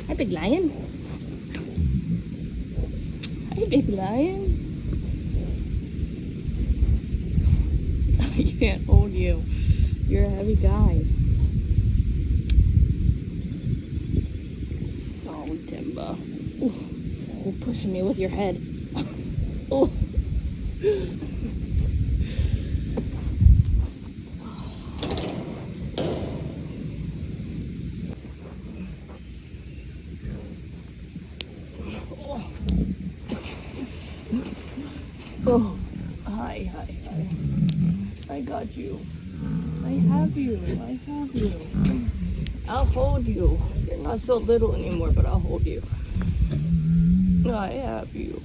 Hi, big lion. Hi, big lion. I can't hold you. You're a heavy guy. Oh, Timba. Ooh, you're pushing me with your head. Oh. Oh, hi. I got you. I have you. I'll hold you. You're not so little anymore, but I'll hold you. I have you.